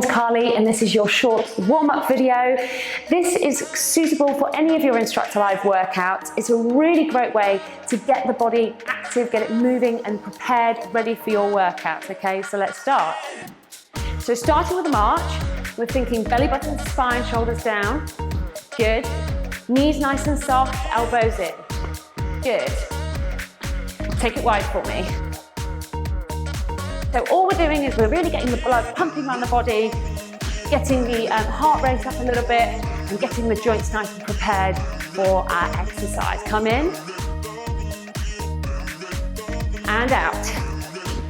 name's Carly and this is your short warm-up video. This is suitable for any of your InstructorLive workouts. It's a really great way to get the body active, get it moving and prepared, ready for your workouts, okay? So let's start. So starting with a march, we're thinking belly button to spine, shoulders down. Good. Knees nice and soft, elbows in. Good. Take it wide for me. So all we're doing is we're really getting the blood pumping around the body, getting the heart rate up a little bit and getting the joints nice and prepared for our exercise. Come in and out.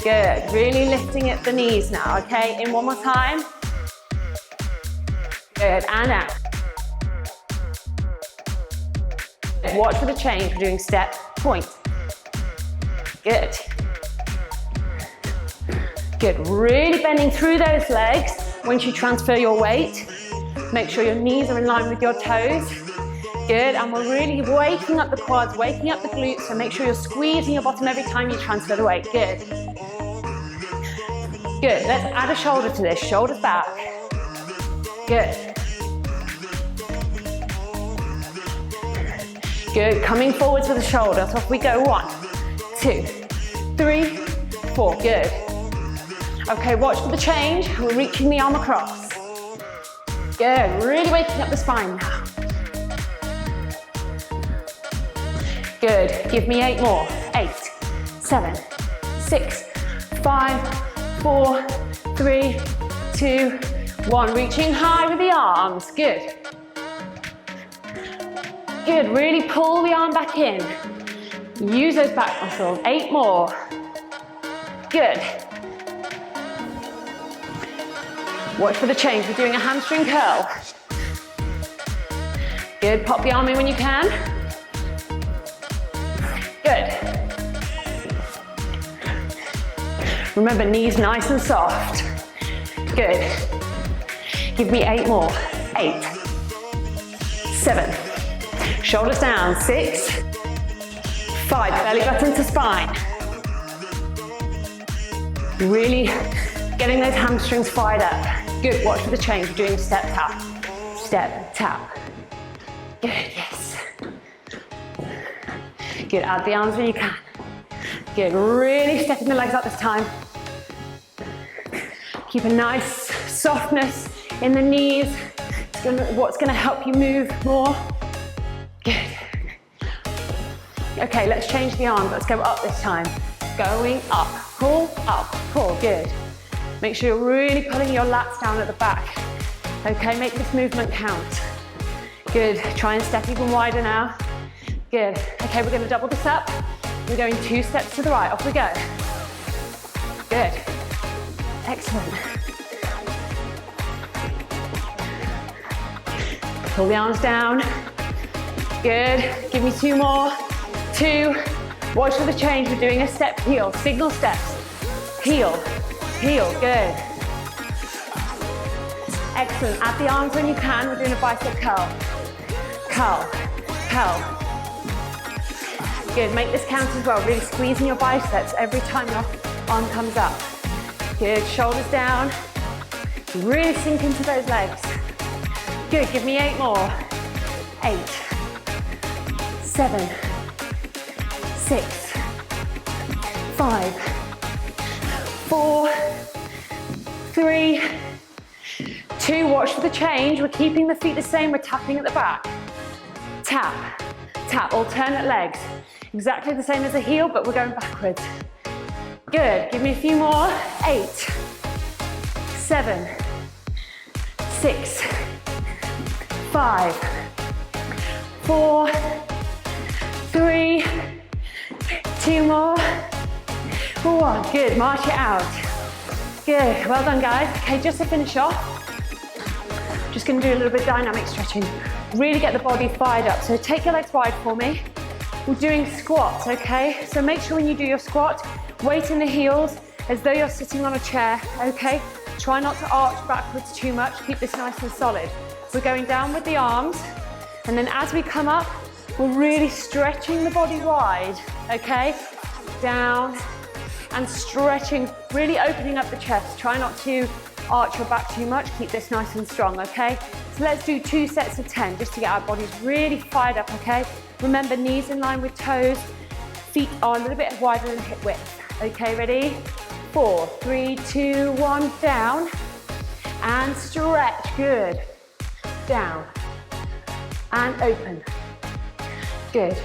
Good, really lifting at the knees now, okay? In one more time. Good, and out. Watch for the change, we're doing step, point. Good. Good, really bending through those legs. Once you transfer your weight, make sure your knees are in line with your toes. Good, and we're really waking up the quads, waking up the glutes, so make sure you're squeezing your bottom every time you transfer the weight. Good. Good, let's add a shoulder to this, shoulders back. Good. Good, coming forwards with the shoulder. So off we go, 1, 2, 3, 4, good. Okay, watch for the change. We're reaching the arm across. Good, really waking up the spine now. Good, give me 8 more. 8, 7, 6, 5, 4, 3, 2, 1. Reaching high with the arms, good. Good, really pull the arm back in. Use those back muscles, 8 more. Good. Watch for the change, we're doing a hamstring curl. Good, pop the arm in when you can. Good. Remember, knees nice and soft. Good. Give me 8 more. 8, 7, shoulders down, 6, 5, belly button to spine. Really getting those hamstrings fired up. Good, watch for the change. We're doing step, tap, step, tap. Good, yes. Good, add the arms when you can. Good, really stepping the legs up this time. Keep a nice softness in the knees. It's what's gonna help you move more. Good. Okay, let's change the arms. Let's go up this time. Going up, pull, good. Make sure you're really pulling your lats down at the back. Okay, make this movement count. Good, try and step even wider now. Good, okay, we're gonna double this up. We're going 2 steps to the right, off we go. Good, excellent. Pull the arms down. Good, give me 2 more. 2, watch for the change. We're doing a step heel, signal steps. Heel, heel, good. Excellent, add the arms when you can. We're doing a bicep curl. Curl, curl. Good, make this count as well. Really squeezing your biceps every time your arm comes up. Good, shoulders down. Really sink into those legs. Good, give me 8 more. 8, 7, 6, 5, 4, 3, 2, watch for the change. We're keeping the feet the same, we're tapping at the back. Tap, tap, alternate legs. Exactly the same as the heel, but we're going backwards. Good, give me a few more. 8, 7, 6, 5, 4, 3, 2 more. 1, good, march it out. Good, well done guys. Okay, just to finish off, just gonna do a little bit of dynamic stretching. Really get the body fired up. So take your legs wide for me. We're doing squats, okay? So make sure when you do your squat, weight in the heels as though you're sitting on a chair, okay? Try not to arch backwards too much. Keep this nice and solid. We're going down with the arms, and then as we come up, we're really stretching the body wide, okay? Down and stretching, really opening up the chest. Try not to arch your back too much, keep this nice and strong, okay? So let's do 2 sets of 10 just to get our bodies really fired up, okay? Remember, knees in line with toes, feet are a little bit wider than hip width. Okay, ready? 4, 3, 2, 1, down. And stretch, good. Down. And open. Good.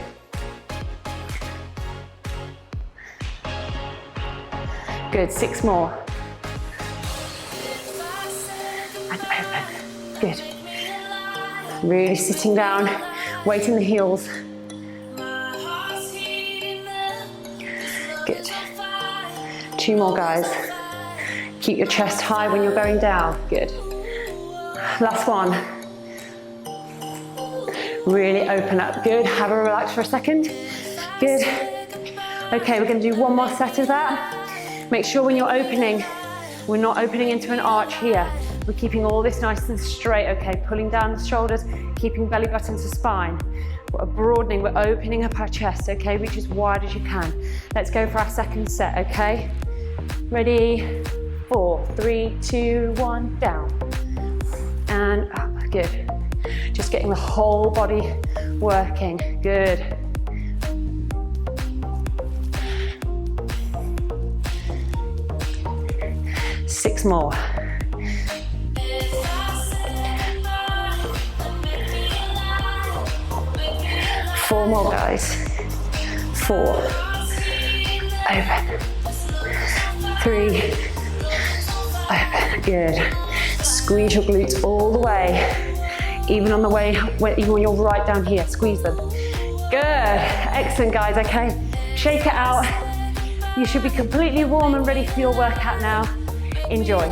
Good, 6 more. And open, good. Really sitting down, weight in the heels. Good. 2 more, guys. Keep your chest high when you're going down, good. Last one. Really open up, good. Have a relax for a second, good. Okay, we're gonna do 1 more set of that. Make sure when you're opening, we're not opening into an arch here. We're keeping all this nice and straight, okay? Pulling down the shoulders, keeping belly button to spine. We're broadening, we're opening up our chest, okay? Reach as wide as you can. Let's go for our second set, okay? Ready? 4, 3, 2, 1, down. And up, good. Just getting the whole body working, good. Six more. 4 more, guys. 4. Open. 3. Open. Good. Squeeze your glutes all the way. Even on the way, even when you're right down here, squeeze them. Good. Excellent, guys. Okay. Shake it out. You should be completely warm and ready for your workout now. Enjoy.